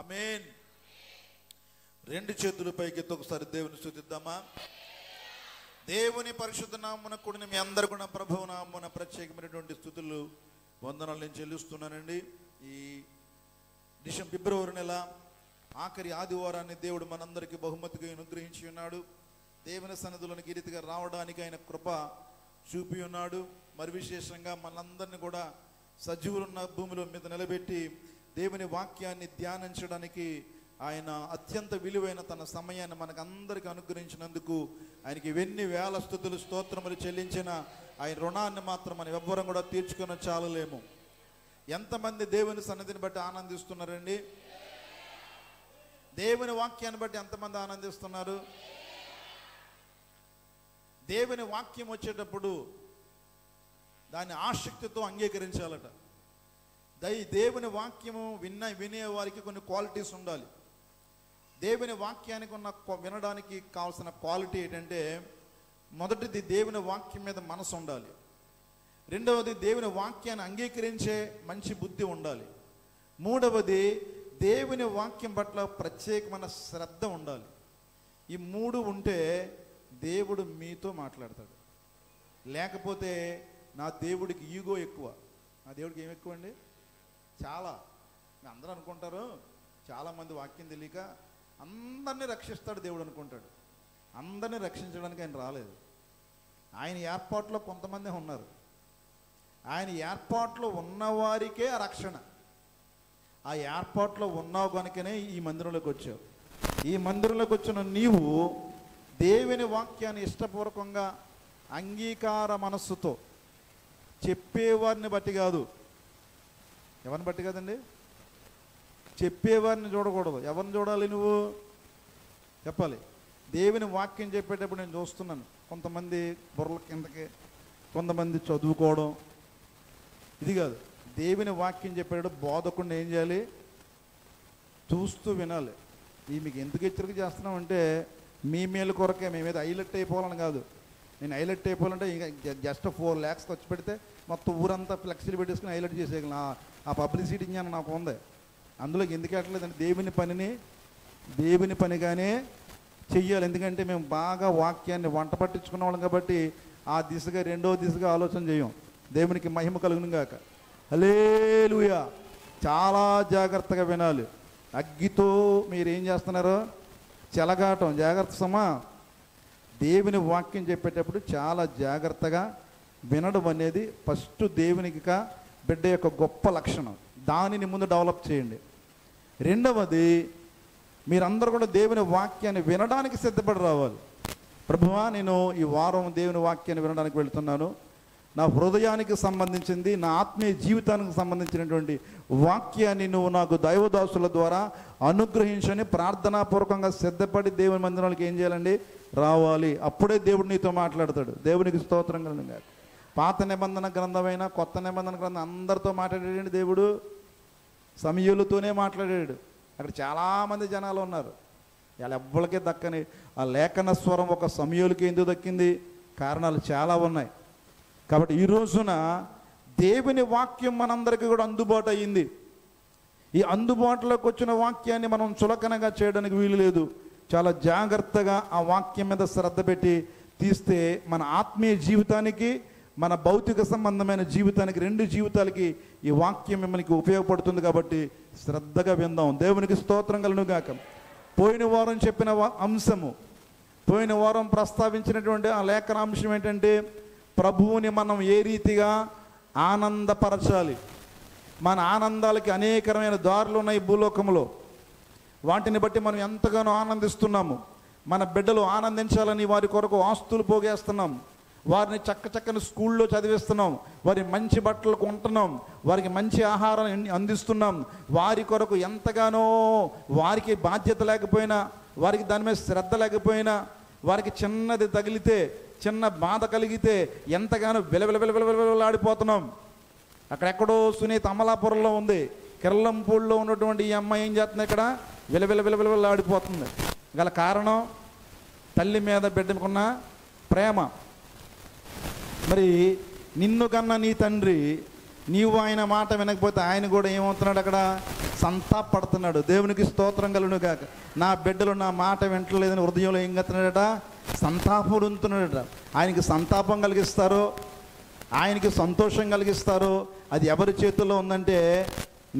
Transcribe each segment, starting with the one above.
ఆమేన్. రెండు చేతుల పైకెత్తి ఒకసారి దేవుని స్తుతిద్దామా. దేవుని పరిశుద్ధ నామమున కూడిన మీ అందరు కూడా ప్రభువు నామమున ప్రత్యేకమైనటువంటి స్తుతులు వందనాలు నేను చెల్లిస్తున్నానండి. ఈ ఫిబ్రవరి నెల ఆఖరి ఆదివారాన్ని దేవుడు మనందరికీ బహుమతిగా అనుగ్రహించి ఉన్నాడు. దేవుని సన్నిధిలోనికి ఈ రీతిగా రావడానికి ఆయన కృప చూపి ఉన్నాడు. మరి విశేషంగా మనందరినీ కూడా సజీవులున్న భూమిలో మీద నిలబెట్టి దేవుని వాక్యాన్ని ధ్యానించడానికి ఆయన అత్యంత విలువైన తన సమయాన్ని మనకందరికీ అనుగ్రహించినందుకు ఆయనకి ఎన్ని వేల స్తుతులు స్తోత్రములు చెల్లించిన ఆయన రుణాన్ని మాత్రం మనం ఎవ్వరం కూడా తీర్చుకొని చాలలేము. ఎంతమంది దేవుని సన్నిధిని బట్టి ఆనందిస్తున్నారండి? దేవుని వాక్యాన్ని బట్టి ఎంతమంది ఆనందిస్తున్నారు? దేవుని వాక్యం వచ్చేటప్పుడు దాన్ని ఆసక్తితో అంగీకరించాలట. దేవుని వాక్యము వినే వారికి కొన్ని క్వాలిటీస్ ఉండాలి. దేవుని వాక్యానికి ఉన్న వినడానికి కావాల్సిన క్వాలిటీ ఏంటంటే, మొదటిది దేవుని వాక్యం మీద మనసు ఉండాలి. రెండవది దేవుని వాక్యాన్ని అంగీకరించే మంచి బుద్ధి ఉండాలి. మూడవది దేవుని వాక్యం పట్ల ప్రత్యేకమైన శ్రద్ధ ఉండాలి. ఈ మూడు ఉంటే దేవుడు మీతో మాట్లాడతాడు. లేకపోతే నా దేవుడికి ఈగో ఎక్కువ. నా దేవుడికి ఏమి ఎక్కువ అండి? చాలా. అందరూ అనుకుంటారు, చాలామంది వాక్యం తెలియక అందరినీ రక్షిస్తాడు దేవుడు అనుకుంటాడు. అందరినీ రక్షించడానికి ఆయన రాలేదు. ఆయన ఏర్పాట్లో కొంతమంది ఉన్నారు. ఆయన ఏర్పాట్లో ఉన్నవారికే ఆ రక్షణ. ఆ ఏర్పాట్లో ఉన్నావు కనుకనే ఈ మందిరంలోకి వచ్చావు. ఈ మందిరంలోకి వచ్చిన నీవు దేవుని వాక్యాన్ని ఇష్టపూర్వకంగా అంగీకార మనస్సుతో చెప్పేవారిని బట్టి కాదు. ఎవరిని బట్టి కాదండి? చెప్పేవారిని చూడకూడదు. ఎవరిని చూడాలి? నువ్వు చెప్పాలి. దేవుని వాక్యం చెప్పేటప్పుడు నేను చూస్తున్నాను, కొంతమంది బుర్రల కిందకి, కొంతమంది చదువుకోవడం. ఇది కాదు. దేవుని వాక్యం చెప్పేటప్పుడు బోధకుండా ఏం చేయాలి? చూస్తూ వినాలి. ఈ మీకు ఎందుకు హెచ్చరిక చేస్తున్నామంటే మీ మేలు కొరకే. మేమేదో హైలైట్ అయిపోవాలని కాదు. నేను హైలైట్ అయిపోవాలంటే ఇంకా జస్ట్ 4 lakhs ఖర్చు పెడితే మొత్తం ఊరంతా ఫ్లెక్సీలు పెట్టేసుకుని హైలైట్ చేసేయగలను. ఆ పబ్లిసిటీ జ్ఞానం నాకు ఉంది. అందులోకి ఎందుకు ఎట్లేదంటే దేవుని పనిగానే చెయ్యాలి. ఎందుకంటే మేము బాగా వాక్యాన్ని వంట పట్టించుకున్న వాళ్ళం కాబట్టి ఆ దిశగా రెండో దిశగా ఆలోచన చేయం. దేవునికి మహిమ కలుగును గాక. హల్లెలూయా. చాలా జాగ్రత్తగా వినాలి. అగ్గితో మీరు ఏం చేస్తున్నారో చెలగాటం. జాగ్రత్త సమా. దేవుని వాక్యం చెప్పేటప్పుడు చాలా జాగ్రత్తగా వినడం అనేది ఫస్ట్ దేవునికి బిడ్డ యొక్క గొప్ప లక్షణం. దానిని ముందు డెవలప్ చేయండి. రెండవది, మీరందరూ కూడా దేవుని వాక్యాన్ని వినడానికి సిద్ధపడి రావాలి. ప్రభువా, నేను ఈ వారం దేవుని వాక్యాన్ని వినడానికి వెళుతున్నాను. నా హృదయానికి సంబంధించింది, నా ఆత్మీయ జీవితానికి సంబంధించినటువంటి వాక్యాన్ని నువ్వు నాకు దైవదాసుల ద్వారా అనుగ్రహించని ప్రార్థనాపూర్వకంగా సిద్ధపడి దేవుని మందిరానికి ఏం చేయాలండి? రావాలి. అప్పుడే దేవుడు నీతో మాట్లాడతాడు. దేవునికి స్తోత్రం కలుగును. పాత నిబంధన గ్రంథమైన కొత్త నిబంధన గ్రంథం అందరితో మాట్లాడాడు దేవుడు. సమూయేలుతోనే మాట్లాడాడు. అక్కడ చాలామంది జనాలు ఉన్నారు. ఇలా ఎవ్వరికీ దక్కని ఆ లేఖన స్వరం ఒక సమూయేలుకి ఎందుకు దక్కింది? కారణాలు చాలా ఉన్నాయి. కాబట్టి ఈ రోజున దేవుని వాక్యం మనందరికీ కూడా అందుబాటు అయ్యింది. ఈ అందుబాటులోకి వచ్చిన వాక్యాన్ని మనం చులకనగా చేయడానికి వీలు లేదు. చాలా జాగ్రత్తగా ఆ వాక్యం మీద శ్రద్ధ పెట్టి తీస్తే మన ఆత్మీయ జీవితానికి, మన భౌతిక సంబంధమైన జీవితానికి, రెండు జీవితాలకి ఈ వాక్యం మిమ్మల్ని ఉపయోగపడుతుంది. కాబట్టి శ్రద్ధగా విందాం. దేవునికి స్తోత్రం కలుగును గాక. పోయిన వారం చెప్పిన అంశము, పోయిన వారం ప్రస్తావించినటువంటి ఆ లేఖనాంశం ఏంటంటే, ప్రభువుని మనం ఏ రీతిగా ఆనందపరచాలి. మన ఆనందాలకి అనేకమైన దారులు ఉన్నాయి భూలోకంలో. వాటిని బట్టి మనం ఎంతగానో ఆనందిస్తున్నాము. మన బిడ్డలు ఆనందించాలని వారి కొరకు ఆస్తులు పోగేస్తున్నాం. వారిని చక్కని స్కూల్లో చదివిస్తున్నాం. వారి మంచి బట్టలు కొంటున్నాం. వారికి మంచి ఆహారం అందిస్తున్నాం. వారి కొరకు ఎంతగానో, వారికి బాధ్యత లేకపోయినా, వారికి దాని మీద శ్రద్ధ లేకపోయినా, వారికి చిన్నది తగిలితే, చిన్న బాధ కలిగితే ఎంతగానో విలవిలవిలవిలవిలాడిపోతున్నాం. అక్కడెక్కడో సునీత అమలాపురంలో ఉంది. కిర్లంపూడిలో ఉన్నటువంటి ఈ అమ్మాయి ఏం చేస్తుంది? ఇక్కడ విలవిలవిలవిలవిలాడిపోతుంది. గల కారణం తల్లి మీద బిడ్డకున్న ప్రేమ. మరి నిన్ను కన్నా నీ తండ్రి నీవు ఆయన మాట వినకపోతే ఆయన కూడా ఏమవుతున్నాడు, అక్కడ సంతాపడుతున్నాడు. దేవునికి స్తోత్రం కలుగును గాక. నా బిడ్డలు నా మాట వింటలేదని హృదయంలో ఏం కడుతున్నాడట, సంతాపం ఉంటున్నాడట. ఆయనకి సంతాపం కలిగిస్తారో, ఆయనకి సంతోషం కలిగిస్తారో అది ఎవరి చేతుల్లో ఉందంటే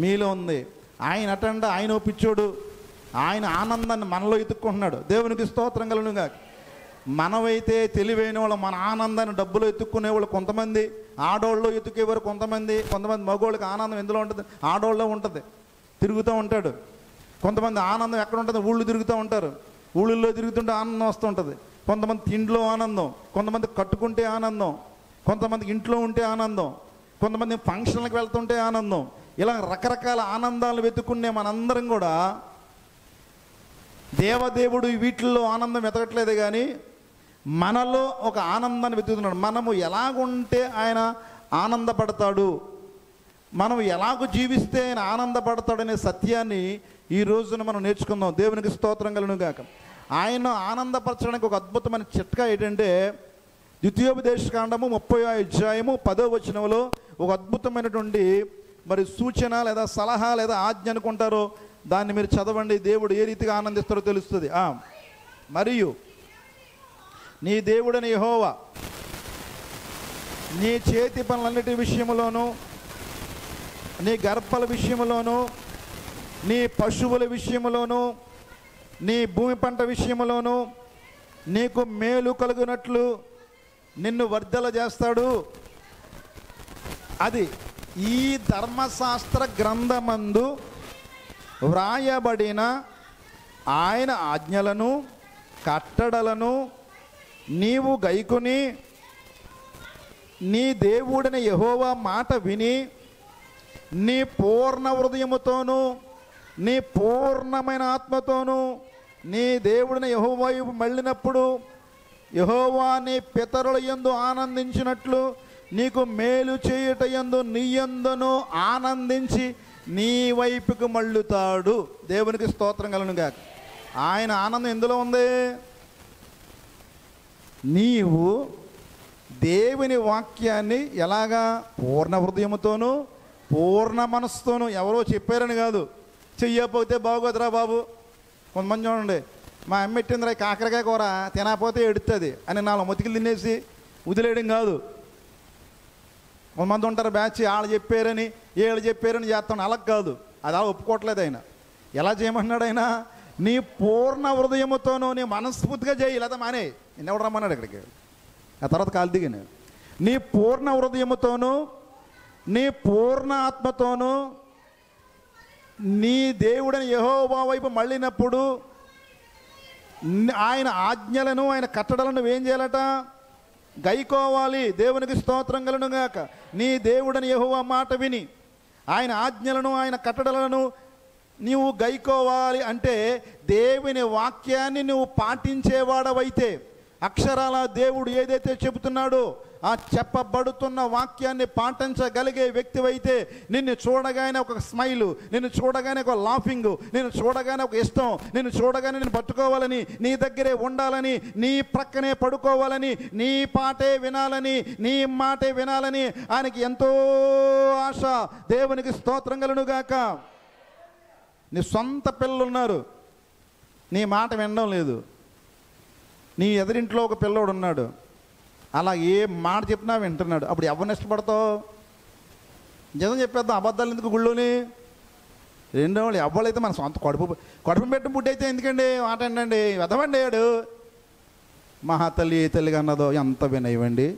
మీలో ఉంది. ఆయన అటండి, ఆయన పిచ్చోడు, ఆయన ఆనందాన్ని మనలో ఎత్తుక్కుంటున్నాడు. దేవునికి స్తోత్రం కలుగును గాక. మనమైతే తెలివైన వాళ్ళు మన ఆనందాన్ని డబ్బులో ఎత్తుక్కునేవాళ్ళు కొంతమంది, ఆడోళ్ళు ఎత్తుకేవారు కొంతమంది మగోళ్ళకి ఆనందం ఎందులో ఉంటుంది, ఆడోళ్ళలో ఉంటుంది, తిరుగుతూ ఉంటాడు. కొంతమంది ఆనందం ఎక్కడ ఉంటుంది, ఊళ్ళు తిరుగుతూ ఉంటారు, ఊళ్ళల్లో తిరుగుతుంటే ఆనందం వస్తూ ఉంటుంది. కొంతమంది తిండిలో ఆనందం, కొంతమంది కట్టుకుంటే ఆనందం, కొంతమందికి ఇంట్లో ఉంటే ఆనందం, కొంతమంది ఫంక్షన్లకు వెళ్తుంటే ఆనందం. ఇలా రకరకాల ఆనందాలు వెతుక్కునే మనందరం కూడా దేవదేవుడు వీటిల్లో ఆనందం వెతకట్లేదు, కానీ మనలో ఒక ఆనందాన్ని వెతుకుతున్నాడు. మనము ఎలాగుంటే ఆయన ఆనందపడతాడు, మనం ఎలాగ జీవిస్తే ఆయన ఆనందపడతాడనే సత్యాన్ని ఈ రోజున మనం నేర్చుకుందాం. దేవునికి స్తోత్రం కలుగును గాక. ఆయన ఆనందపరచడానికి ఒక అద్భుతమైన చిట్కా ఏంటంటే, ద్వితీయోపదేశకాండము 30వ అధ్యాయము 10వ వచనంలో ఒక అద్భుతమైనటువంటి మరి సూచన లేదా సలహా లేదా ఆజ్ఞ అనుకుంటారో దాన్ని మీరు చదవండి. దేవుడు ఏ రీతిగా ఆనందిస్తారో తెలుస్తుంది. మరియు నీ దేవుడని యెహోవా నీ చేతి పనులన్నిటి విషయంలోనూ, నీ గర్భాల విషయంలోనూ, నీ పశువుల విషయంలోనూ, నీ భూమి పంట విషయంలోనూ నీకు మేలు కలుగునట్లు నిన్ను వర్ధల చేస్తాడు. అది ఈ ధర్మశాస్త్ర గ్రంథమందు వ్రాయబడిన ఆయన ఆజ్ఞలను కట్టడలను నీవు గైకొని నీ దేవుడిని యెహోవా మాట విని నీ పూర్ణ హృదయముతోనూ నీ పూర్ణమైన ఆత్మతోనూ నీ దేవుడిని యెహోవా వైపు మళ్ళినప్పుడు యెహోవా నీ పితరుల యందు ఆనందించినట్లు నీకు మేలు చేయుట యందు నీ యందును ఆనందించి నీ వైపుకు మళ్ళుతాడు. దేవునికి స్తోత్రం కలుగును గాక. ఆయన ఆనందం ఎందులో ఉంది? నీవు దేవుని వాక్యాన్ని ఎలాగా పూర్ణ హృదయముతోనూ పూర్ణ మనస్సుతోనూ, ఎవరో చెప్పారని కాదు, చెయ్యకపోతే బాగోదురా బాబు. కొంతమంది చూడండి, మా అమ్మ పెట్టిందిరా కాకరకాయ కూర తినకపోతే ఎడుతుంది అని 4 మొతికలు తినేసి వదిలేయడం కాదు. కొంతమంది ఉంటారు బ్యాచ్, వాళ్ళు చెప్పారని వీళ్ళు చెప్పారని చేస్తాను. అలా కాదు, అది అలా ఒప్పుకోవట్లేదు ఆయన. ఎలా చేయమన్నాడు ఆయన? నీ పూర్ణ హృదయముతోనూ నీ మనస్ఫూర్తిగా చేయి, లేదా మానే. నిన్నెవడు రమ్మన్నాడు ఇక్కడికి, ఆ తర్వాత కాలు దిగాను. నీ పూర్ణ హృదయముతోనూ నీ పూర్ణ ఆత్మతోనూ నీ దేవుడిని యెహోవా వైపు మళ్ళినప్పుడు ఆయన ఆజ్ఞలను ఆయన కట్టడలను నువ్వేం చేయాలట? గైకోవాలి. దేవునికి స్తోత్రం కలుగును గాక. నీ దేవుడిని యెహోవా మాట విని ఆయన ఆజ్ఞలను ఆయన కట్టడలను నీవు గైకోవాలి. అంటే దేవుని వాక్యాన్ని నువ్వు పాటించేవాడవైతే, అక్షరాల దేవుడు ఏదైతే చెబుతున్నాడో ఆ చెప్పబడుతున్న వాక్యాన్ని పాటించగలిగే వ్యక్తివైతే నిన్ను చూడగానే ఒక స్మైలు, నిన్ను చూడగానే ఒక లాఫింగ్, నిన్ను చూడగానే ఒక ఇష్టం, నిన్ను చూడగానే నేను పట్టుకోవాలని, నీ దగ్గరే ఉండాలని, నీ ప్రక్కనే పడుకోవాలని, నీ పాటే వినాలని, నీ మాటే వినాలని ఆయనకి ఎంతో ఆశ. దేవునికి స్తోత్రం కలుగును గాక. నీ సొంత పిల్లలు ఉన్నారు, నీ మాట వినడం లేదు. నీ ఎదురింట్లో ఒక పిల్లోడు ఉన్నాడు, అలా ఏ మాట చెప్పినా వింటున్నాడు. అప్పుడు ఎవరిని ఇష్టపడతావు? నిజం చెప్పేద్దాం, అబద్ధాలు ఎందుకు గుళ్ళోని? రెండో వాళ్ళు ఎవ్వరైతే మన సొంత కడుపు పెట్టిన బుడ్డి అయితే ఎందుకండి మాట ఏంటండి, వెదవండి వాడు. మహాతల్లి ఏ తల్లిగా అన్నదో ఎంత వినయవండి.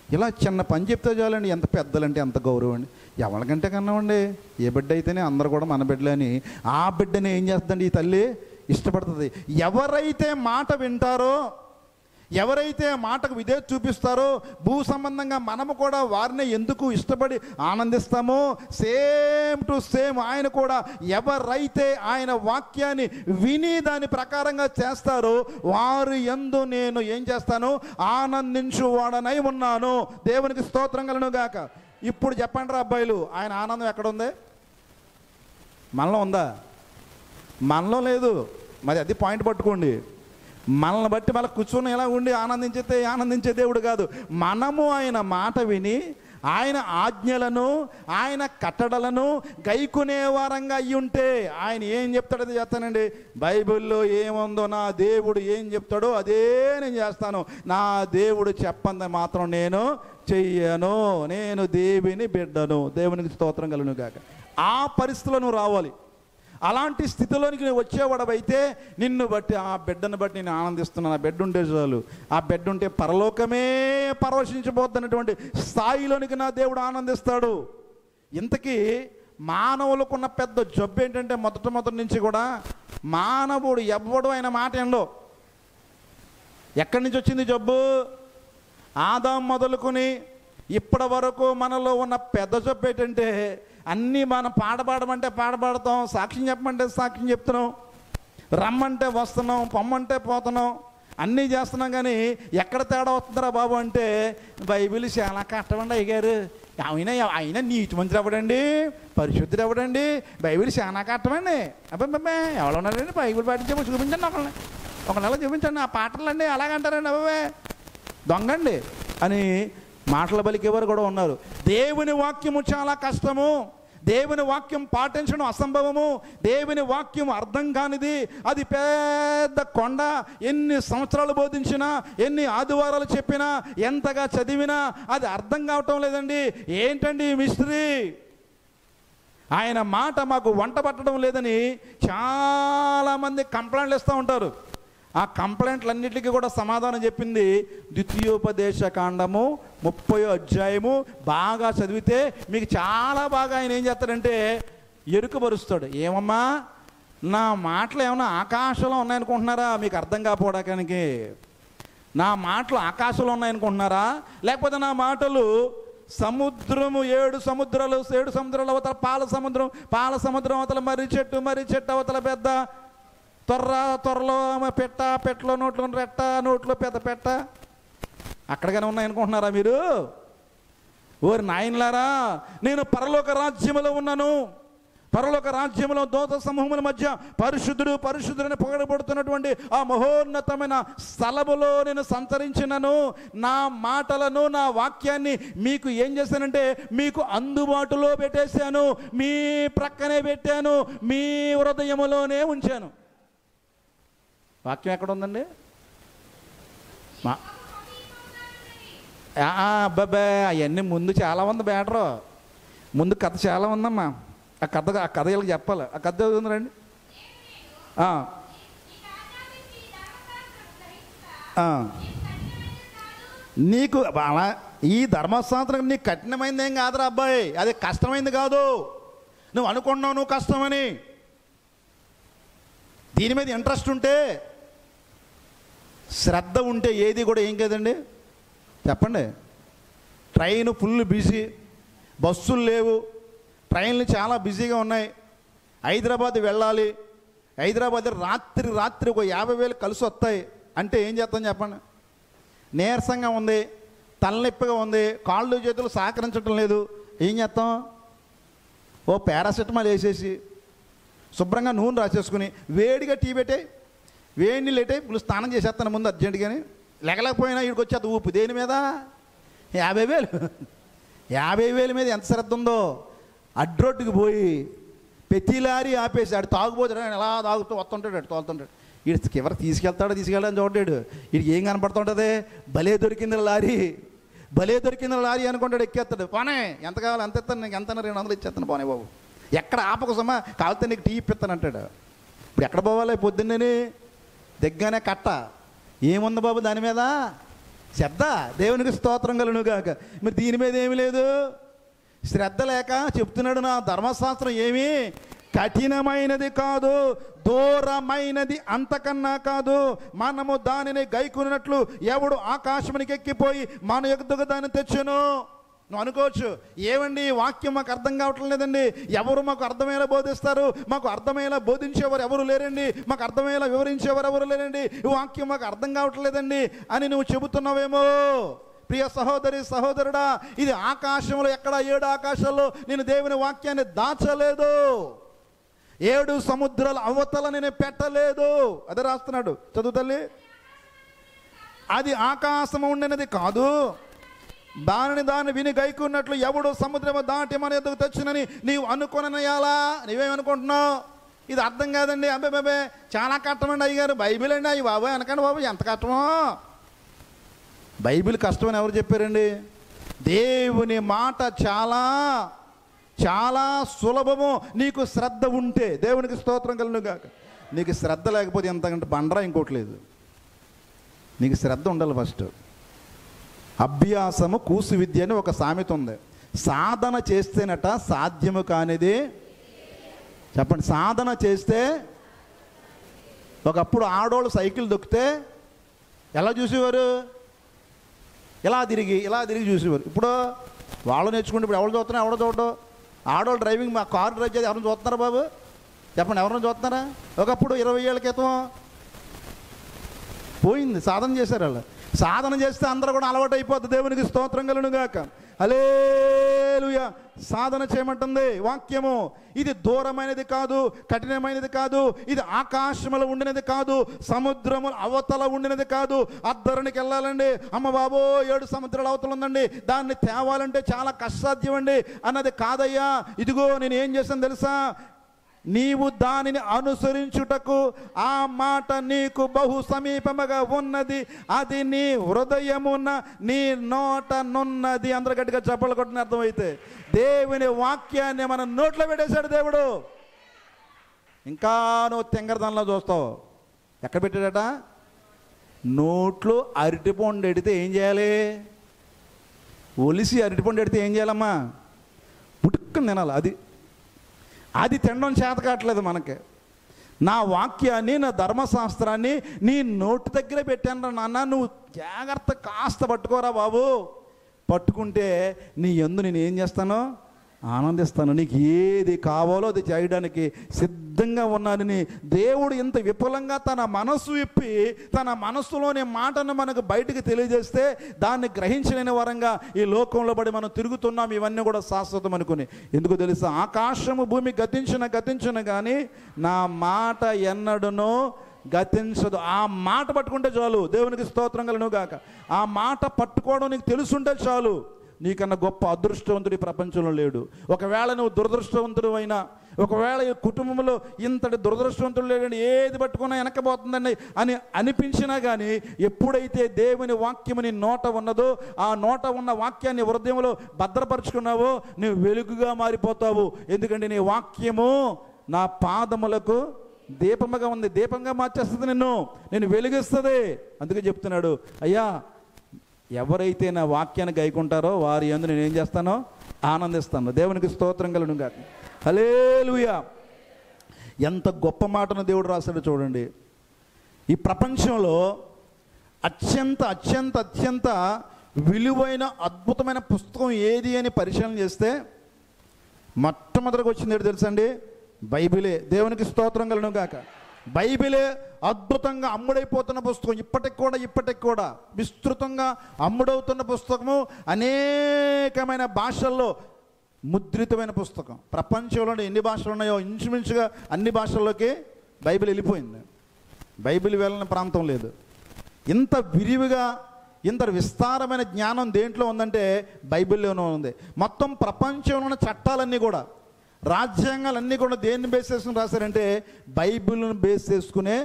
ఇలా చిన్న పని చెప్తే చాలండి, ఎంత పెద్దలంటే ఎంత గౌరవం అండి. ఎవరికంటే కన్నామండి, ఏ బిడ్డ అయితేనే అందరు కూడా మన బిడ్డలని, ఆ బిడ్డని ఏం చేస్తుందండి ఈ తల్లి? ఇష్టపడుతుంది. ఎవరైతే మాట వింటారో, ఎవరైతే మాటకు విధేయత చూపిస్తారో, భూ సంబంధంగా మనము కూడా వారిని ఎందుకు ఇష్టపడి ఆనందిస్తామో, సేమ్ టు సేమ్ ఆయన కూడా ఎవరైతే ఆయన వాక్యాన్ని విని దాని ప్రకారంగా చేస్తారో వారు యందు నేను ఏం చేస్తాను? ఆనందించువాడనై ఉన్నాను. దేవునికి స్తోత్రం కలుగును గాక. ఇప్పుడు చెప్పండి రా అబ్బాయిలు, ఆయన ఆనందం ఎక్కడుంది? మనలో ఉందా? మనలో లేదు. మరి అది పాయింట్ పట్టుకోండి. మనల్ని బట్టి మళ్ళీ కూర్చొని ఎలా ఉండి ఆనందించే దేవుడు కాదు. మనము ఆయన మాట విని ఆయన ఆజ్ఞలను ఆయన కట్టడలను గైకునే వారంగా అయ్యి ఉంటే ఆయన ఏం చెప్తాడో అది చేస్తానండి. బైబిల్లో ఏముందో నా దేవుడు ఏం చెప్తాడో అదే నేను చేస్తాను. నా దేవుడు చెప్పంది మాత్రం నేను చెయ్యను. నేను దేవుని బిడ్డను. దేవునికి స్తోత్రం కలుగును గాక. ఆ పరిస్థితిలో నువ్వు రావాలి. అలాంటి స్థితిలోనికి నువ్వు వచ్చేవాడవైతే నిన్ను బట్టి ఆ బిడ్డను బట్టి నేను ఆనందిస్తున్నాను. ఆ బిడ్డ ఉంటే చాలు. ఆ బిడ్డ ఉంటే పరలోకమే పరవశించబోతున్నటువంటి స్థాయిలోనికి నా దేవుడు ఆనందిస్తాడు. ఇంతకీ మానవులకున్న పెద్ద జబ్బు ఏంటంటే మొదటి నుంచి కూడా మానవుడు ఎవ్వడు ఆయన మాట ఏందో. ఎక్కడి నుంచి వచ్చింది జబ్బు? ఆదాం మొదలుకొని ఇప్పటి వరకు మనలో ఉన్న పెద్ద జబ్బు ఏంటంటే అన్నీ మనం పాడమంటే పాడతాం, సాక్ష్యం చెప్పమంటే సాక్ష్యం చెప్తున్నాం, రమ్మంటే వస్తున్నాం, పొమ్మంటే పోతున్నాం, అన్నీ చేస్తున్నాం. కానీ ఎక్కడ తేడా వస్తుందిరా బాబు అంటే బైబిల్ చాలా కష్టమండి అయ్యారు. ఆయన నీతి మంత్రి అవ్వడండి, పరిశుద్ధుడు అవ్వడండి, బైబిల్ చాలా కష్టమండి. అబ్బాయి ఎవరు ఉన్నారండి బైబిల్ పాటించే చూపించండి, ఒక నెల చూపించండి. ఆ పాటలండి అలాగంటారండి అబ్బాయి దొంగండి అని మాటల బలికేవారు కూడా ఉన్నారు. దేవుని వాక్యము చాలా కష్టము. దేవుని వాక్యం పాటించడం అసంభవము. దేవుని వాక్యం అర్థం కానిది. అది పెద్ద కొండ. ఎన్ని సంవత్సరాలు బోధించినా, ఎన్ని ఆదివారాలు చెప్పినా, ఎంతగా చదివినా అది అర్థం కావటం లేదండి. ఏంటండి ఈ మిస్టరీ? ఆయన మాట మాకు వంట పట్టడం లేదని చాలామంది కంప్లైంట్లు ఇస్తూ ఉంటారు. ఆ కంప్లైంట్లన్నిటికీ కూడా సమాధానం చెప్పింది ద్వితీయోపదేశ కాండము 30వ అధ్యాయము. బాగా చదివితే మీకు చాలా బాగా ఆయన ఏం చేస్తాడంటే ఎరుకబరుస్తాడు. ఏమమ్మా నా మాటలు ఏమన్నా ఆకాశంలో ఉన్నాయనుకుంటున్నారా? మీకు అర్థం కాకపోవడానికి నా మాటలు ఆకాశంలో ఉన్నాయనుకుంటున్నారా? లేకపోతే నా మాటలు సముద్రము 7 సముద్రాలు అవతల పాల సముద్రం అవతల మర్రి చెట్టు అవతల పెద్ద త్వరలో పెట్టలో నోట్లో పెద్ద అక్కడగానే ఉన్నాయనుకుంటున్నారా మీరు? ఓరి నాయనలారా, నేను పరలోక రాజ్యములో ఉన్నాను. పరలోక రాజ్యంలో దూత సమూహముల మధ్య పరిశుద్ధుడని పొగడబడుతున్నటువంటి ఆ మహోన్నతమైన స్థలములో నేను సంచరించినను. నా మాటలను, నా వాక్యాన్ని మీకు ఏం చేశానంటే మీకు అందుబాటులో పెట్టేశాను, మీ ప్రక్కనే పెట్టాను, మీ హృదయములోనే ఉంచాను. వాక్యం ఎక్కడ ఉందండి? అబ్బాబే అవన్నీ ముందు చాలా ఉంది బేటరు. ముందు కథ చాలా ఉందమ్మా. ఆ కథ వీళ్ళకి చెప్పాలి. ఆ కథ ఉందండి. నీకు అలా ఈ ధర్మశాస్త్రం నీకు కఠినమైంది ఏం కాదురా అబ్బాయి, అది కష్టమైంది కాదు. నువ్వు అనుకున్నావు నువ్వు కష్టమని. దీని మీద ఇంట్రెస్ట్ ఉంటే, శ్రద్ధ ఉంటే ఏది కూడా ఏం కదండి చెప్పండి. ట్రైన్ ఫుల్ బిజీ, బస్సులు లేవు, ట్రైన్లు చాలా బిజీగా ఉన్నాయి. హైదరాబాద్ వెళ్ళాలి. హైదరాబాద్ రాత్రి ఒక 50,000 కలిసి వస్తాయి అంటే ఏం చేస్తాం చెప్పండి? నీరసంగా ఉంది, తలనొప్పిగా ఉంది, కాళ్ళు చేతులు సహకరించడం లేదు. ఏం చేస్తాం? ఓ పారాసెటమాల్ వేసేసి శుభ్రంగా నూనె రాసేసుకుని వేడిగా టీ పెట్టే, వేడి నీళ్ళు పెట్టే, ఇప్పుడు స్నానం చేసేస్తాను ముందు అర్జెంటుగాని. లేకపోయినా ఇక్కడికి వచ్చేది ఊపు. దేని మీద? 50,000 మీద ఎంత శ్రద్ధ ఉందో. అడ్రోడ్డుకి పోయి ప్రతి లారీ ఆపేసి ఆడు తాగుపోతాడు. ఎలా తాగుతూ వస్తుంటాడు, అటు తోలుతుంటాడు. వీడు ఎవరు తీసుకెళ్ళాడని చూడలేడు. వీడికి ఏం కనపడుతుంటుంది? భలే దొరికింది లారీ అనుకుంటాడు. ఎక్కేస్తాడు. పోనే ఎంత కావాలి అంత ఇస్తాను, నీకు ఎంత 200 ఇచ్చేస్తాను, పోనే బాబు. ఎక్కడ ఆపకోసమా, కావాలితే నీకు టీ ఇప్పిస్తాను అంటాడు. ఇప్పుడు ఎక్కడ పోవాలి? పొద్దున్నే దగ్గరనే కట్ట. ఏముంది బాబు దాని మీద? శ్రద్ధ. దేవునికి స్తోత్రం కలుగును గాక. మరి దీని మీద ఏమి లేదు, శ్రద్ధ లేక చెప్తున్నాడు. నా ధర్మశాస్త్రం ఏమీ కఠినమైనది కాదు, దూరమైనది అంతకన్నా కాదు. మనము దానిని గైకొన్నట్లు ఎవడు ఆకాశమునికి ఎక్కిపోయి మన యొద్దకు దాన్ని తెచ్చును. నువ్వు అనుకోవచ్చు, ఏమండి ఈ వాక్యం మాకు అర్థం కావటం లేదండి, ఎవరు మాకు అర్థమయ్యేలా బోధిస్తారు, మాకు అర్థమయ్యేలా బోధించేవారు ఎవరు లేరండి, మాకు అర్థమయ్యేలా వివరించేవారు ఎవరు లేరండి, ఈ వాక్యం మాకు అర్థం కావటం లేదండి అని నువ్వు చెబుతున్నావేమో. ప్రియ సహోదరుడా, ఇది ఆకాశంలో ఎక్కడ 7 ఆకాశాల్లో నేను దేవుని వాక్యాన్ని దాచలేదు, 7 సముద్రాల అవతల నేను పెట్టలేదు. అదే రాస్తున్నాడు, చదువు తల్లి. అది ఆకాశం ఉండినది కాదు, దాన్ని విని గైకున్నట్లు ఎవడు సముద్రము దాటి మన ఎదుగు తెచ్చునని నీవు అనుకొననయాలా. నీవేమనుకుంటున్నావు? ఇది అర్థం కాదండి, అబ్బే చాలా కష్టమండి అయ్యారు. బైబిల్ అండి అయ్యి బాబు అనకండి బాబు, ఎంత కష్టమో. బైబిల్ కష్టమని ఎవరు చెప్పారండి? దేవుని మాట చాలా చాలా సులభము. నీకు శ్రద్ధ ఉంటే, దేవునికి స్తోత్రం కలుగును గాక. నీకు శ్రద్ధ లేకపోతే ఎంతకంటే బండరా ఇంకోట్లేదు. నీకు శ్రద్ధ ఉండాలి ఫస్ట్. అభ్యాసము కూసు విద్య అని ఒక సామెత ఉంది. సాధన చేస్తేనట సాధ్యము కానిది. చెప్పండి, సాధన చేస్తే. ఒకప్పుడు ఆడోళ్ళు సైకిల్ దొక్కితే ఎలా చూసేవారు? ఇలా తిరిగి చూసేవారు. ఇప్పుడు వాళ్ళు నేర్చుకుంటే ఇప్పుడు ఎవరు చూస్తున్నారు? ఎవడో చూడడం. ఆడోళ్ళు డ్రైవింగ్, మా కారు డ్రైవ్ చేసి ఎవరైనా చూస్తున్నారా బాబు? చెప్పండి, ఎవరైనా చూస్తున్నారా? ఒకప్పుడు 20 ఏళ్ళ క్రితం పోయింది. సాధన చేశారు వాళ్ళు. సాధన చేస్తే అందరూ కూడా అలవాటు అయిపోద్ది. దేవునికి స్తోత్రం కలుగును గాక. హల్లెలూయా. సాధన చేయమంటుంది వాక్యము. ఇది దూరమైనది కాదు, కఠినమైనది కాదు. ఇది ఆకాశములో ఉండినది కాదు, సముద్రము అవతల ఉండినది కాదు. అద్దరునికి వెళ్ళాలండి, అమ్మ బాబో 7 సముద్రాల అవతల ఉందండి, దాన్ని తేవాలంటే చాలా కష్టసాధ్యం అండి అన్నది కాదయ్యా. ఇదిగో నేను ఏం చేశాను తెలుసా? నీవు దానిని అనుసరించుటకు ఆ మాట నీకు బహు సమీపముగా ఉన్నది, అది నీ హృదయమున నీ నోటనున్నది. అందరూ గట్టిగా చప్పట్లు కొట్టిన అర్థమైతే దేవుని వాక్యాన్ని మన నోట్లో పెట్టేశాడు దేవుడు. ఇంకా నువ్వు తెంగరదానిలో చూస్తావు. ఎక్కడ పెట్టాడట? నోట్లో అరటిపండు ఎడితే ఏం చేయాలి? ఒలిసి అరటిపండు ఎడితే ఏం చేయాలమ్మా? పుట్టుకుని తినాలి. అది తినడం చేత కావట్లేదు మనకి. నా వాక్యాన్ని, నా ధర్మశాస్త్రాన్ని నీ నోటి దగ్గర పెట్టాను నాన్న, నువ్వు జాగ్రత్త కాస్త పట్టుకోరా బాబు. పట్టుకుంటే నీ యందు నేను ఏం చేస్తాను? ఆనందిస్తాను. నీకు ఏది కావాలో అది చేయడానికి సిద్ధంగా ఉన్నానని దేవుడు ఇంత విపులంగా తన మనసు విప్పి తన మనసులోని మాటను మనకు బయటికి తెలియజేస్తే దాన్ని గ్రహించలేని వరంగా ఈ లోకంలో పడి మనం తిరుగుతున్నాం. ఇవన్నీ కూడా శాశ్వతం అనుకుని. ఎందుకు తెలుసా? ఆకాశము భూమి గతించిన కానీ నా మాట ఎన్నడనో గతించదు. ఆ మాట పట్టుకుంటే చాలు. దేవునికి స్తోత్రం కలుగును గాక. ఆ మాట పట్టుకోవడం నీకు తెలుసుంటే చాలు. నీకన్నా గొప్ప అదృష్టవంతుడు ఈ ప్రపంచంలో లేడు. ఒకవేళ నువ్వు దురదృష్టవంతుడు అయినా, ఒకవేళ ఈ కుటుంబంలో ఇంతటి దురదృష్టవంతుడు లేడండి, ఏది పట్టుకున్నా వెనకపోతుందండి అని అనిపించినా కానీ, ఎప్పుడైతే దేవుని వాక్యము నీ నోట ఉన్నదో, ఆ నోట ఉన్న వాక్యాన్ని హృదయంలో భద్రపరుచుకున్నావో నువ్వు వెలుగుగా మారిపోతావు. ఎందుకంటే నీ వాక్యము నా పాదములకు దీపముగా ఉంది. దీపంగా మార్చేస్తుంది నేను వెలిగిస్తుంది. అందుకే చెప్తున్నాడు, అయ్యా ఎవరైతే నా వాక్యాన్ని గైకుంటారో వారి యందు నేను ఏం చేస్తానో? ఆనందిస్తాను. దేవునికి స్తోత్రం కలుగును గాక. హల్లెలూయా. ఎంత గొప్ప మాటను దేవుడు రాశాడో చూడండి. ఈ ప్రపంచంలో అత్యంత అత్యంత అత్యంత విలువైన అద్భుతమైన పుస్తకం ఏది అని పరిశీలన చేస్తే మొట్టమొదటిగా వచ్చింది ఏంటి తెలుసండి? బైబిలే. దేవునికి స్తోత్రం కలుగును గాక. బైబిలే అద్భుతంగా అమ్ముడైపోతున్న పుస్తకం. ఇప్పటికి కూడా విస్తృతంగా అమ్ముడవుతున్న పుస్తకము. అనేకమైన భాషల్లో ముద్రితమైన పుస్తకం. ప్రపంచంలో ఎన్ని భాషలు ఉన్నాయో ఇంచుమించుగా అన్ని భాషల్లోకి బైబిల్ వెళ్ళిపోయింది. బైబిల్ వెళ్ళని ప్రాంతం లేదు. ఇంత విరివిగా ఇంత విస్తారమైన జ్ఞానం దేంట్లో ఉందంటే బైబిల్లోనే ఉంది. మొత్తం ప్రపంచంలో ఉన్న చట్టాలన్నీ కూడా, రాజ్యాంగాలన్నీ కూడా దేన్ని బేస్ చేసుకుని రాశారంటే బైబిల్ను బేస్ చేసుకునే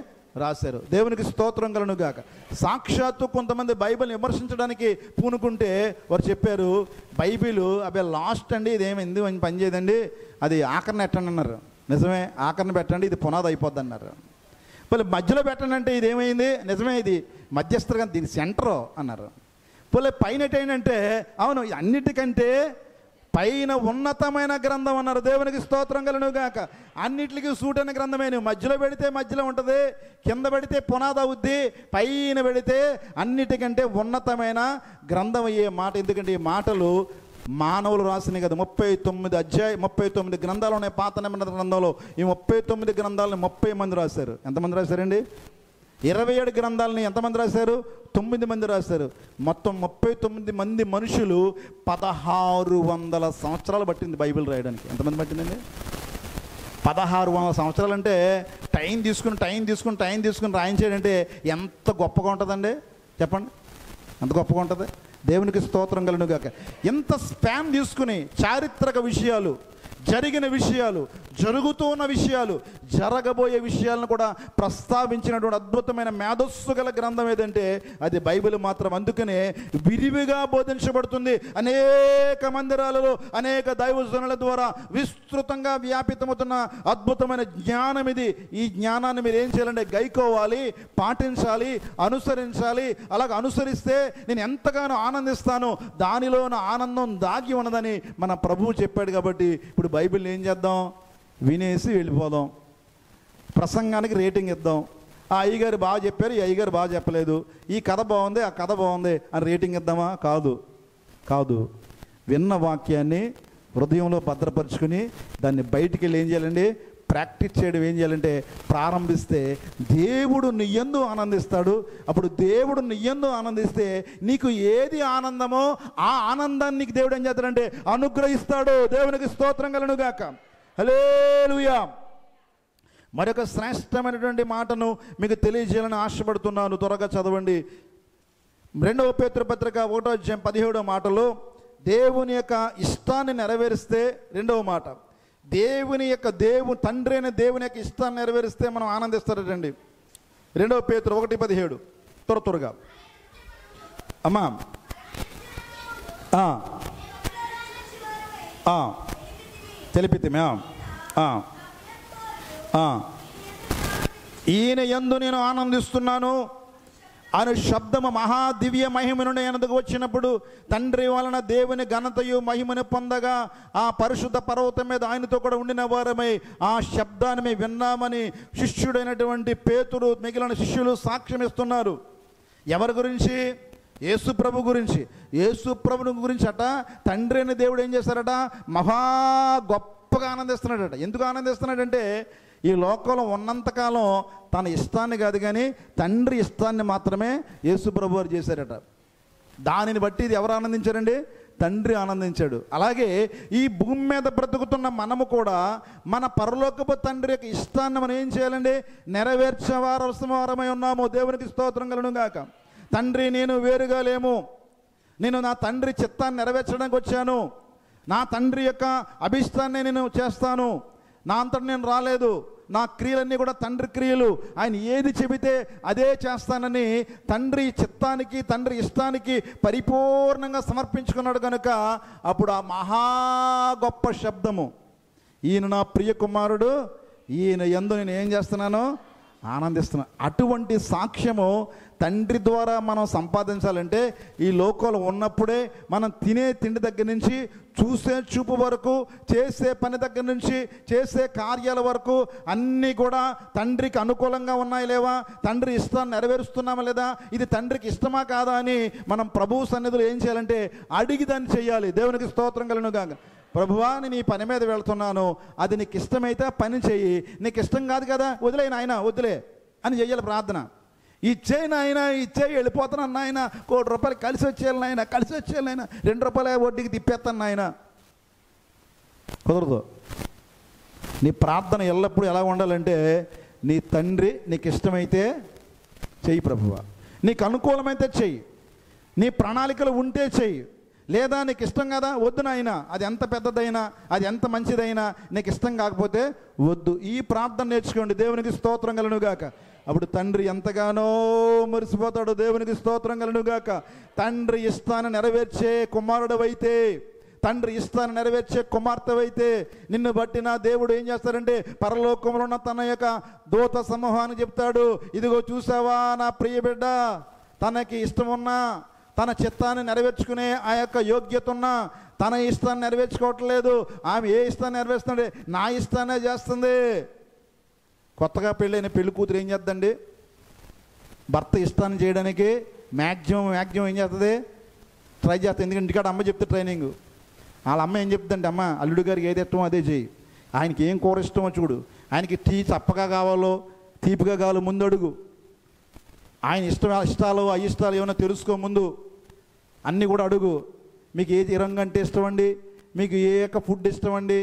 రాశారు. దేవునికి స్తోత్రం కలుగును గాక. సాక్షాత్తు కొంతమంది బైబిల్ని విమర్శించడానికి పూనుకుంటే వారు చెప్పారు, బైబిల్ అబ్బాయి లాస్ట్ అండి, ఇదేమైంది పని చేయదండి, అది ఆఖరణ ఎట్టండి అన్నారు. నిజమే, ఆఖరణ పెట్టండి, ఇది పునాది అయిపోద్ది అన్నారు. పోలే మధ్యలో పెట్టండి అంటే ఇదేమైంది? నిజమే, ఇది మధ్యస్థంగా దీని సెంటరు అన్నారు. పోలే పైన ఏంటంటే అవును, అన్నిటికంటే పైన ఉన్నతమైన గ్రంథం అన్నారు. దేవునికి స్తోత్రం కలుగును గాక. అన్నిటికీ సూటైన గ్రంథమే. నువ్వు మధ్యలో పెడితే మధ్యలో ఉంటుంది, కింద పెడితే పునాది అవుద్ది, పైన పెడితే అన్నిటికంటే ఉన్నతమైన గ్రంథం అయ్యే మాట. ఎందుకంటే ఈ మాటలు మానవులు రాసినవి కదా. 39 గ్రంథాలు ఉన్నాయి పాత నిబంధన గ్రంథంలో. ఈ 39 గ్రంథాలను 30 మంది రాశారు. ఎంతమంది రాశారండి? 27 గ్రంథాలని ఎంతమంది రాశారు? 9 మంది రాశారు. మొత్తం 39 మంది మనుషులు 1600 సంవత్సరాలు పట్టింది బైబిల్ రాయడానికి. ఎంతమంది పట్టిందండి? 1600 సంవత్సరాలు. అంటే టైం తీసుకుని రాయించాడంటే ఎంత గొప్పగా ఉంటుందండి? చెప్పండి, ఎంత గొప్పగా ఉంటుంది. దేవునికి స్తోత్రం కలుగును గాక. ఎంత స్పాన్ తీసుకుని చారిత్రక విషయాలు, జరిగిన విషయాలు, జరుగుతున్న విషయాలు, జరగబోయే విషయాలను కూడా ప్రస్తావించినటువంటి అద్భుతమైన మేధస్సు గల గ్రంథం ఏదంటే అది బైబిల్ మాత్రం. అందుకనే విరివిగా బోధించబడుతుంది. అనేక మందిరాలలో అనేక దైవజనుల ద్వారా విస్తృతంగా వ్యాపితమవుతున్న అద్భుతమైన జ్ఞానం ఇది. ఈ జ్ఞానాన్ని మీరు ఏం చేయాలంటే గైకోవాలి, పాటించాలి, అనుసరించాలి. అలాగ అనుసరిస్తే నేను ఎంతగానో ఆనందిస్తాను, దానిలో నా ఆనందం దాగి ఉన్నదని మన ప్రభువు చెప్పాడు. కాబట్టి ఇప్పుడు బైబిల్ ఏం చేద్దాం, వినేసి వెళ్ళిపోదాం. ప్రసంగానికి రేటింగ్ ఇద్దాం. ఆ అయ్యగారు బాగా చెప్పారు, ఈ అయ్యగారు బాగా చెప్పలేదు, ఈ కథ బాగుంది, ఆ కథ బాగుంది అని రేటింగ్ ఇద్దామా? కాదు. విన్న వాక్యాన్ని హృదయంలో భద్రపరుచుకుని దాన్ని బయటికి వెళ్ళి ఏం చేయాలండి, ప్రాక్టీస్ చేయడం. ఏం చేయాలంటే ప్రారంభిస్తే దేవుడు నీ యందు ఆనందిస్తాడు. అప్పుడు దేవుడు నీ యందు ఆనందిస్తే నీకు ఏది ఆనందమో ఆ ఆనందాన్ని నీకు దేవుడు ఏం చేస్తాడంటే అనుగ్రహిస్తాడు. దేవునికి స్తోత్రం కలుగును గాక. హల్లెలూయా. మరొక శ్రేష్టమైనటువంటి మాటను మీకు తెలియజేయాలని ఆశపడుతున్నాను. త్వరగా చదవండి. 2వ పేతురు పత్రిక 1వ అధ్యాయం 17వ మాటలో దేవుని యొక్క ఇష్టాన్ని నెరవేరిస్తే, 2వ మాట, తండ్రి అయిన దేవుని యొక్క ఇష్టాన్ని నెరవేరిస్తే మనం ఆనందిస్తారటండి. 2వ పేతురు 1:17 త్వరగా అమ్మా. తెలిపితే ఈయన యందు నేను ఆనందిస్తున్నాను అను శబ్దము మహాదివ్య మహిమ నుండి ఆయనకు వచ్చినప్పుడు తండ్రి వలన దేవుని ఘనతయు మహిమను పొందగా ఆ పరిశుద్ధ పర్వతం మీద ఆయనతో కూడా ఉండిన వారమై ఆ శబ్దాన్ని విన్నామని శిష్యుడైనటువంటి పేతురు మిగిలిన శిష్యులు సాక్ష్యం ఇస్తున్నారు. ఎవరి గురించి? యేసు ప్రభు గురించి. యేసు ప్రభుని గురించి అట తండ్రి అయిన దేవుడు ఏం చేశారట, మహా గొప్పగా ఆనందిస్తున్నాడట. ఎందుకు ఆనందిస్తున్నాడంటే ఈ లోకంలో ఉన్నంతకాలం తన ఇష్టాన్ని కాదు కానీ తండ్రి ఇష్టాన్ని మాత్రమే యేసు ప్రభు వారు చేశారట. దానిని బట్టి ఇది ఎవరు ఆనందించారండి? తండ్రి ఆనందించాడు. అలాగే ఈ భూమి మీద బ్రతుకుతున్న మనము కూడా మన పరలోకపు తండ్రి యొక్క ఇష్టాన్ని మనం ఏం చేయాలండి? నెరవేర్చేవారమై ఉన్నాము. దేవునికి స్తోత్రం కలుగును గాక. తండ్రి నేను వేరుగా లేము. నేను నా తండ్రి చిత్తాన్ని నెరవేర్చడానికి వచ్చాను. నా తండ్రి యొక్క అభిష్టాన్ని నేను చేస్తాను. నా అంతట నేను రాలేదు. నా క్రియలన్నీ కూడా తండ్రి క్రియలు. ఆయన ఏది చెబితే అదే చేస్తానని తండ్రి చిత్తానికి, తండ్రి ఇష్టానికి పరిపూర్ణంగా సమర్పించుకున్నాడు కనుక అప్పుడు ఆ మహా గొప్ప శబ్దము, ఈయన నా ప్రియ కుమారుడు, ఈయన యందు నేను ఏం చేస్తున్నాను? ఆనందిస్తున్నాను. అటువంటి సాక్ష్యము తండ్రి ద్వారా మనం సంపాదించాలంటే ఈ లోకంలో ఉన్నప్పుడే మనం తినే తిండి దగ్గర నుంచి, చూసే చూపు వరకు, చేసే పని దగ్గర నుంచి, చేసే కార్యాల వరకు అన్నీ కూడా తండ్రికి అనుకూలంగా ఉన్నాయి లేవా, తండ్రి ఇష్టాన్ని నెరవేరుస్తున్నామా లేదా, ఇది తండ్రికి ఇష్టమా కాదా అని మనం ప్రభువు సన్నిధిలో ఏం చేయాలంటే అడిగి దాన్ని చేయాలి. దేవునికి స్తోత్రం కలుగును గాక. ప్రభువా నేను ఈ పని మీద వెళ్తున్నాను, అది నీకు ఇష్టమైతే పని చెయ్యి, నీకు ఇష్టం కాదు కదా వదిలే నాయన, వదిలే అని చెయ్యాలి ప్రార్థన. ఇచ్చేయి నాయన, ఇచ్చేయి, వెళ్ళిపోతున్నాను నాయన, ₹1 కలిసి వచ్చేయాలి నాయన, కలిసి వచ్చేయాలి నాయన, ₹2 వడ్డీకి తిప్పేస్తాను నాయన. కుదరదు. నీ ప్రార్థన ఎల్లప్పుడూ ఎలా ఉండాలంటే నీ తండ్రి నీకు ఇష్టమైతే చెయ్యి ప్రభువా, నీకు అనుకూలమైతే చెయ్యి, నీ ప్రణాళికలు ఉంటే చెయ్యి, లేదా నీకు ఇష్టం కదా వద్దు నాయన, అది ఎంత పెద్దదైనా, అది ఎంత మంచిదైనా నీకు ఇష్టం కాకపోతే వద్దు. ఈ ప్రార్థన నేర్చుకోండి. దేవునికి స్తోత్రం కలుగును గాక. అప్పుడు తండ్రి ఎంతగానో మురిసిపోతాడు. దేవునికి స్తోత్రం కలుగును గాక. తండ్రి ఇష్టాన్ని నెరవేర్చే కుమారుడవైతే, తండ్రి ఇష్టాన్ని నెరవేర్చే కుమార్తెవైతే నిన్ను బట్టి నా దేవుడు ఏం చేస్తాడంటే పరలోకంలో ఉన్న తన యొక్క దూత సమూహాన్ని చెప్తాడు, ఇదిగో చూసావా నా ప్రియ బిడ్డ, తనకి ఇష్టం ఉన్నా, తన చిత్తాన్ని నెరవేర్చుకునే ఆ యొక్క యోగ్యత ఉన్నా తన ఇష్టాన్ని నెరవేర్చుకోవట్లేదు. ఆమె ఏ ఇష్టాన్ని నెరవేరుస్తుంది? నా ఇష్టాన్నే చేస్తుంది. కొత్తగా పెళ్ళైన పెళ్లి కూతురు ఏం చేద్దండి? భర్త ఇష్టాన్ని చేయడానికి మ్యాక్సిమం ఏం చేస్తుంది? ట్రై చేస్తుంది. ఎందుకంటే ఇంటికాడ అమ్మ చెప్తే ట్రైనింగ్, వాళ్ళ అమ్మ ఏం చెప్తుందంటే, అమ్మ అల్లుడు గారికి ఏది ఇష్టమో అదే చేయి, ఆయనకి ఏం కూర ఇష్టమో చూడు, ఆయనకి టీ చప్పగా కావాలో తీపిగా కావాలో ముందు అడుగు, ఆయన ఇష్టాలు అయిష్టాలు ఏమైనా తెలుసుకో ముందు, అన్నీ కూడా అడుగు. మీకు ఏది రంగు అంటే ఇష్టం అండి, మీకు ఏ యొక్క ఫుడ్ ఇష్టం అండి,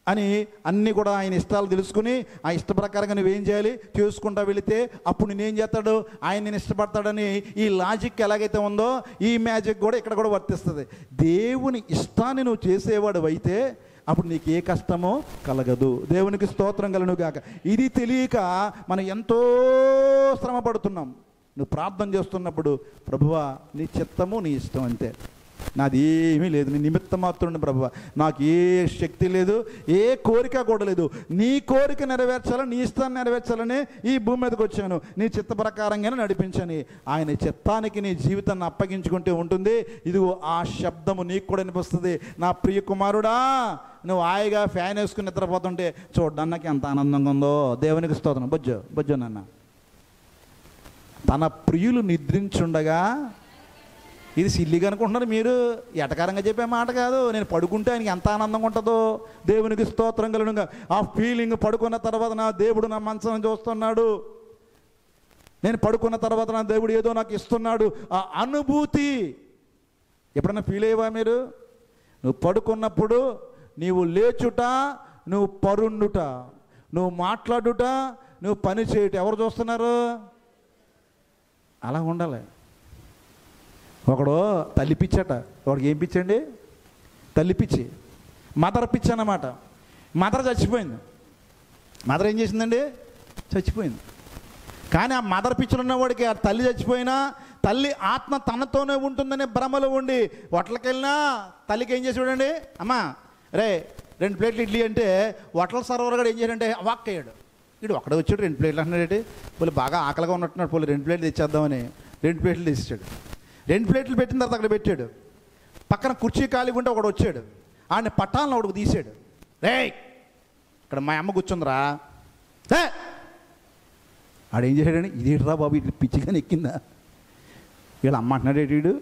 అని అన్నీ కూడా ఆయన ఇష్టాలు తెలుసుకుని ఆ ఇష్ట ప్రకారంగా నువ్వేం చేయాలి చేసుకుంటా వెళితే అప్పుడు నేనేం చేస్తాడు, ఆయన నేను ఇష్టపడతాడని ఈ లాజిక్ ఎలాగైతే ఉందో ఈ మ్యాజిక్ కూడా ఇక్కడ కూడా వర్తిస్తుంది. దేవుని ఇష్టాన్ని నువ్వు చేసేవాడు అయితే అప్పుడు నీకు ఏ కష్టమో కలగదు. దేవునికి స్తోత్రం కలుగును గాక. ఇది తెలియక మనం ఎంతో శ్రమ పడుతున్నాం. నువ్వు ప్రార్థన చేస్తున్నప్పుడు ప్రభువా నీ చిత్తము నీ ఇష్టం అంతే, నాది ఏమీ లేదు, నీ నిమిత్త మాత్రం ప్రభువా, నాకు ఏ శక్తి లేదు, ఏ కోరిక కూడా లేదు, నీ కోరిక నెరవేర్చాలని నీ ఇష్టాన్ని నెరవేర్చాలని ఈ భూమి మీదకి వచ్చాను, నీ చిత్త ప్రకారంగానే నడిపించని ఆయన చిత్తానికి నీ జీవితాన్ని అప్పగించుకుంటే ఉంటుంది. ఇదిగో ఆ శబ్దము నీకు కూడా వినిపిస్తుంది. నా ప్రియ కుమారుడా, నువ్వు హాయిగా ఫ్యాన్ వేసుకుని నిద్రపోతుంటే చూడడానికి ఎంత ఆనందంగా ఉందో. దేవునికి స్తోత్రం. బొజ్జో నాన్న, తన ప్రియులు నిద్రించుండగా, ఇది సిల్లిగా అనుకుంటున్నారు మీరు, ఎటకారంగా చెప్పే మాట కాదు. నేను పడుకుంటే ఆయనకి ఎంత ఆనందంగా ఉంటుందో. దేవునికి స్తోత్రం కలుగునుగా. ఆ ఫీలింగ్, పడుకున్న తర్వాత నా దేవుడు నా మనసును చూస్తున్నాడు, నేను పడుకున్న తర్వాత నా దేవుడు ఏదో నాకు ఇస్తున్నాడు, ఆ అనుభూతి ఎప్పుడన్నా ఫీల్ అయ్యేవా మీరు? నువ్వు పడుకున్నప్పుడు నీవు లేచుట, నువ్వు పరుండుట, నువ్వు మాట్లాడుట, నువ్వు పని చేయుట ఎవరు చూస్తున్నారు? అలా ఉండాలి. ఒకడు తల్లిపిచ్చట, వాడికి ఏం పిచ్చండి? తల్లిపిచ్చి, మదర్ పిచ్చి అన్నమాట. మదర్ చచ్చిపోయింది. మదర్ ఏం చేసిందండి? చచ్చిపోయింది. కానీ ఆ మదర్ పిచ్చిలో ఉన్నవాడికి ఆ తల్లి చచ్చిపోయినా తల్లి ఆత్మ తనతోనే ఉంటుందనే భ్రమలో ఉండి హోటల్కి తల్లికి ఏం చేసి చూడండి, అమ్మా రే 2 ప్లేట్లు ఇడ్లీ అంటే హోటల్ సర్వర్ కూడా ఏం చేయాడంటే వాక్ అయ్యాడు. వీడు ఒక్కడే వచ్చాడు 2 ప్లేట్లు అంటున్నాడు. పోలీ బాగా ఆకలిగా ఉన్నట్టున్నాడు, పోలీ 2 ప్లేట్లు తెచ్చేద్దామని 2 ప్లేట్లు తెచ్చాడు. 2 ప్లేట్లు పెట్టిన తర్వాత అక్కడ పెట్టాడు. పక్కన కుర్చీ ఖాళీగా ఉంటే ఒకడు వచ్చాడు, ఆయన పట్టాలను ఒకడు తీసాడు. రే ఇక్కడ మా అమ్మ కూర్చుందిరా. ఆడేం చేశాడని, ఇదేంటిరా బాబు ఇట్లా పిచ్చిగా ఎక్కిందా, వీళ్ళ అమ్మ అంటున్నాడు వీడు.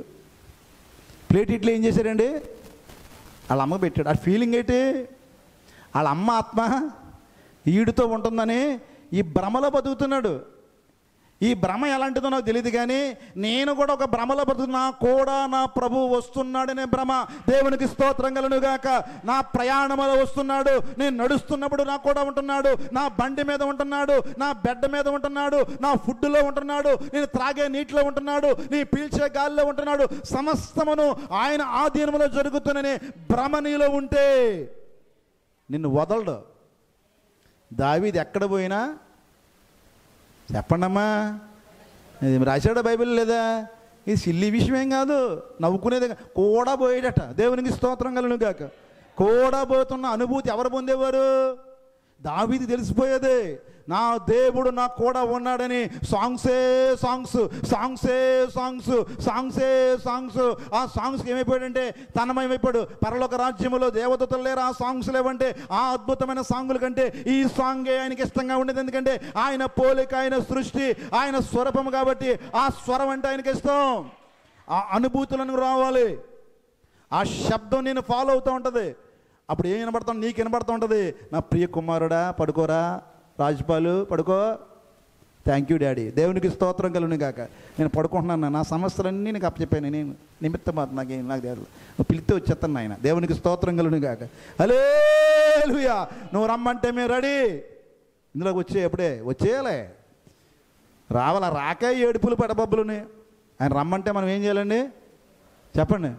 ప్లేట్ ఇట్లా ఏం చేశాడండి, వాళ్ళ అమ్మకు పెట్టాడు. ఆ ఫీలింగ్ ఏంటి, వాళ్ళ అమ్మ ఆత్మ ఈడుతో ఉంటుందని ఈ భ్రమలో బతుకుతున్నాడు. ఈ భ్రమ ఎలాంటిదో నాకు తెలియదు, కానీ నేను కూడా ఒక భ్రమలో బతుకుతున్నా. కూడా నా ప్రభువు వస్తున్నాడనే భ్రమ. దేవునికి స్తోత్రం కలుగునుగాక. నా ప్రయాణంలో వస్తున్నాడు, నేను నడుస్తున్నప్పుడు నాకు కూడా ఉంటున్నాడు, నా బండి మీద ఉంటున్నాడు, నా బెడ్ మీద ఉంటున్నాడు, నా ఫుడ్లో ఉంటున్నాడు, నేను త్రాగే నీటిలో ఉంటున్నాడు, నీ పీల్చే గాలిలో ఉంటున్నాడు. సమస్తమును ఆయన ఆధీనంలో జరుగుతున్ననే భ్రమ నీలో ఉంటే నిన్ను వదలడు. దావీదు ఎక్కడ పోయినా, చెప్పండమ్మా, ఇది రాశాడు బైబిల్ లేదా? ఇది సిల్లి విషయం కాదు, నవ్వుకునేది. కూడా పోయాడట. దేవునికి స్తోత్రం కలుగునుగాక. కూడా పోతున్న అనుభూతి ఎవరు పొందేవారు? దావీదు తెలిసిపోయేది, నా దేవుడు నాకు కూడా ఉన్నాడని. సాంగ్సే సాంగ్స్, సాంగ్సే సాంగ్స్, సాంగ్సే సాంగ్స్. ఆ సాంగ్స్కి ఏమైపోయాడంటే తనమయమైపోయాడు. పరలోక రాజ్యములో దేవదూతలు లేరు, ఆ సాంగ్స్ లేవంటే ఆ అద్భుతమైన సాంగుల కంటే ఈ సాంగే ఆయనకి ఇష్టంగా ఉండేది. ఎందుకంటే ఆయన పోలిక, ఆయన సృష్టి, ఆయన స్వరూపము కాబట్టి ఆ స్వరం అంటే ఆయనకి ఇష్టం. ఆ అనుభూతులను రావాలి, ఆ శబ్దం నేను ఫాలో అవుతూ ఉంటుంది. అప్పుడు ఏం వినబడుతుంది? నీకు వినబడుతూ ఉంటుంది, నా ప్రియ కుమారుడా పడుకోరా, రాజుపాలు పడుకో, థ్యాంక్ యూ డాడీ. దేవునికి స్తోత్రం కలుగును గాక. నేను పడుకుంటున్నాను, నా సమస్యలన్నీ నీకు అప్పచెప్పాను, నేను నిమిత్తం నాకు దేవుడు నువ్వు పిలిస్తే వచ్చేస్తాను నాయన. దేవునికి స్తోత్రం కలుగును గాక. హల్లెలూయా. నువ్వు రమ్మంటే మేము రెడీ. ఇందులోకి ఎప్పుడే వచ్చేయాలి, రావాలా? రాక ఏడుపులు పడబబ్బులుని. ఆయన రమ్మంటే మనం ఏం చేయాలండి చెప్పండి?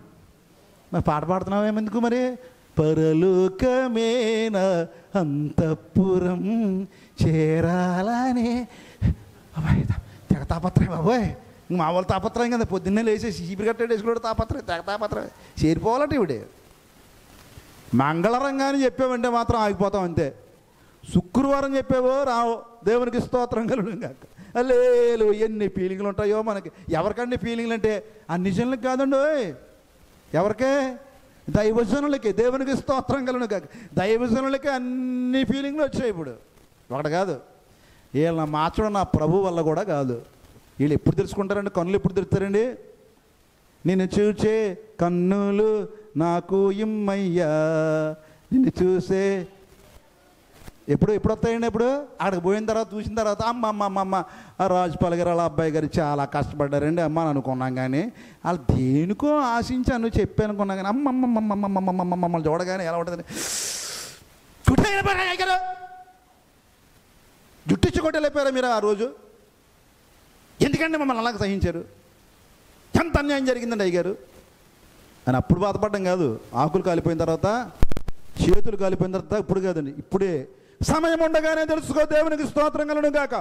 మరి పాట పాడుతున్నావేమెందుకు మరి? పరలోకమేన అంతఃపురం చేరాలనే అబ్బాయి తెగ తాపత్రయం. బాబోయ్ మా వాళ్ళ తాపత్రయం కదా, పొద్దున్నే లేచేసి చీపిరి కట్టేది వేసుకుంటే తాపత్రయం, తెగ తాపత్రయం. చేరిపోవాలంటే ఇవిడే మంగళరంగాని చెప్పావంటే మాత్రం ఆగిపోతాం అంతే. శుక్రవారం చెప్పావో రావు. దేవునికి స్తోత్రం కలుగును గాక. లేదు ఎన్ని ఫీలింగ్లు ఉంటాయో మనకి. ఎవరికండి ఫీలింగ్లు అంటే? అన్ని జనులకు కాదండి, ఎవరికే? దైవజనులకి. దేవునికి స్తోత్రం కలుగును గాక. దైవజనులకి అన్ని ఫీలింగ్లు వచ్చాయి ఇప్పుడు, ఒకటి కాదు. వీళ్ళ మార్చడం నా ప్రభు వల్ల కూడా కాదు. వీళ్ళు ఎప్పుడు తెలుసుకుంటారండి? కన్నులు ఎప్పుడు తెరుస్తారండి? నిన్ను చూచే కన్నులు నాకు ఇమ్మయ్యా, నిన్ను చూసే ఎప్పుడు వస్తాయండి? ఎప్పుడు అక్కడికి పోయిన తర్వాత చూసిన తర్వాత అమ్మ ఆ రాజుపాల్ గారు వాళ్ళ అబ్బాయి గారు చాలా కష్టపడ్డారండి అమ్మ అని అనుకున్నాం. కానీ వాళ్ళు దేనికో ఆశించి నువ్వు చెప్పి అనుకున్నాం. కానీ అమ్మమ్మమ్మమ్మమ్మమ్మమ్మమ్మమ్మమ్మమ్మని చూడగానే ఎలా ఉంటుంది? చుట్టూ వెళ్ళిపోయారా అయ్యగారు? జుట్టిచ్చి కొట్టి వెళ్ళిపోయారా మీరు ఆ రోజు? ఎందుకంటే మమ్మల్ని అలాగ సహించారు? ఎంత అన్యాయం జరిగిందండి అయ్యగారు అని అప్పుడు బాధపడ్డం కాదు. ఆకులు కాలిపోయిన తర్వాత, చేతులు కాలిపోయిన తర్వాత ఇప్పుడు కాదండి, ఇప్పుడే సమయం ఉండగానే తెలుసుకో దేవునికి స్తోత్రం కలుగును గాక.